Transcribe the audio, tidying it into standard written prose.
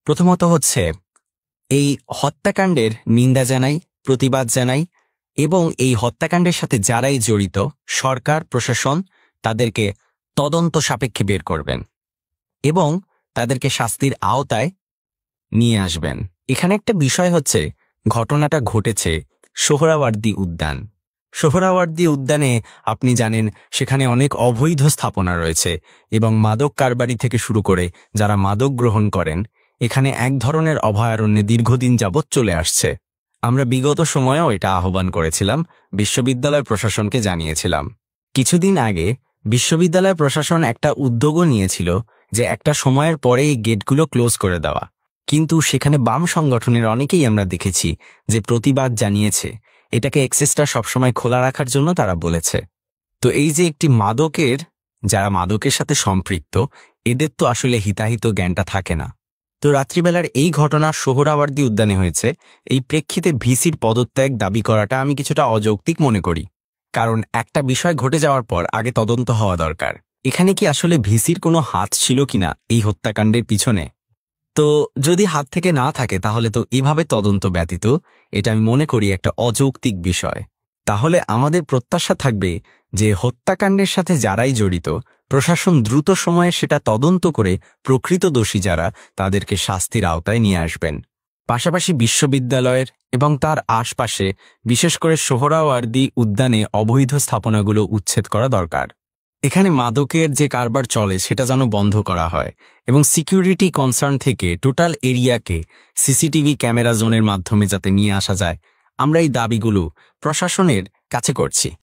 প্রথমত হচ্ছে এই হত্যাকাণ্ডের নিন্দা জানাই, প্রতিবাদ জানাই এবং এই হত্যাকাণ্ডের সাথে যারাই জড়িত সরকার প্রশাসন তাদেরকে তদন্ত সাপেক্ষে বের করবেন এবং তাদেরকে শাস্তির আওতায় নিয়ে আসবেন। এখানে একটা বিষয় হচ্ছে, ঘটনাটা ঘটেছে সোহরাওয়ার্দী উদ্যান। সোহরাওয়ার্দী উদ্যানে আপনি জানেন সেখানে অনেক অবৈধ স্থাপনা রয়েছে এবং মাদক কারবারি থেকে শুরু করে যারা মাদক গ্রহণ করেন এখানে এক ধরনের অভয়ারণ্যে দীর্ঘদিন যাবৎ চলে আসছে। আমরা বিগত সময়েও এটা আহ্বান করেছিলাম, বিশ্ববিদ্যালয় প্রশাসনকে জানিয়েছিলাম। কিছুদিন আগে বিশ্ববিদ্যালয় প্রশাসন একটা উদ্যোগও নিয়েছিল যে একটা সময়ের পরে এই গেটগুলো ক্লোজ করে দেওয়া, কিন্তু সেখানে বাম সংগঠনের অনেকেই আমরা দেখেছি যে প্রতিবাদ জানিয়েছে। এটাকে এক্সেসটা সবসময় খোলা রাখার জন্য তারা বলেছে। তো এই যে একটি যারা মাদকের সাথে সম্পৃক্ত, এদের তো আসলে হিতাহিত জ্ঞানটা থাকে না। তো রাত্রিবেলার এই ঘটনা সোহরাওয়ার্দী উদ্যানে হয়েছে, এই প্রেক্ষিতে ভিসির পদত্যাগ দাবি করাটা আমি কিছুটা অযৌক্তিক মনে করি। কারণ একটা বিষয় ঘটে যাওয়ার পর আগে তদন্ত হওয়া দরকার। এখানে কি আসলে ভিসির কোনো হাত ছিল কিনা এই হত্যাকাণ্ডের পিছনে? তো যদি হাত থেকে না থাকে তাহলে তো এভাবে তদন্ত ব্যতীত এটা আমি মনে করি একটা অযৌক্তিক বিষয়। তাহলে আমাদের প্রত্যাশা থাকবে যে হত্যাকাণ্ডের সাথে যারাই জড়িত প্রশাসন দ্রুত সময়ে সেটা তদন্ত করে প্রকৃত দোষী যারা তাদেরকে শাস্তির আওতায় নিয়ে আসবেন। পাশাপাশি বিশ্ববিদ্যালয়ের এবং তার আশপাশে বিশেষ করে সোহরাওয়ার্দী উদ্যানে অবৈধ স্থাপনাগুলো উচ্ছেদ করা দরকার। এখানে মাদকের যে কারবার চলে সেটা যেন বন্ধ করা হয় এবং সিকিউরিটি কনসার্ন থেকে টোটাল এরিয়াকে সিসিটিভি ক্যামেরা জোনের মাধ্যমে যাতে নিয়ে আসা যায়, আমরা এই দাবিগুলো প্রশাসনের কাছে করছি।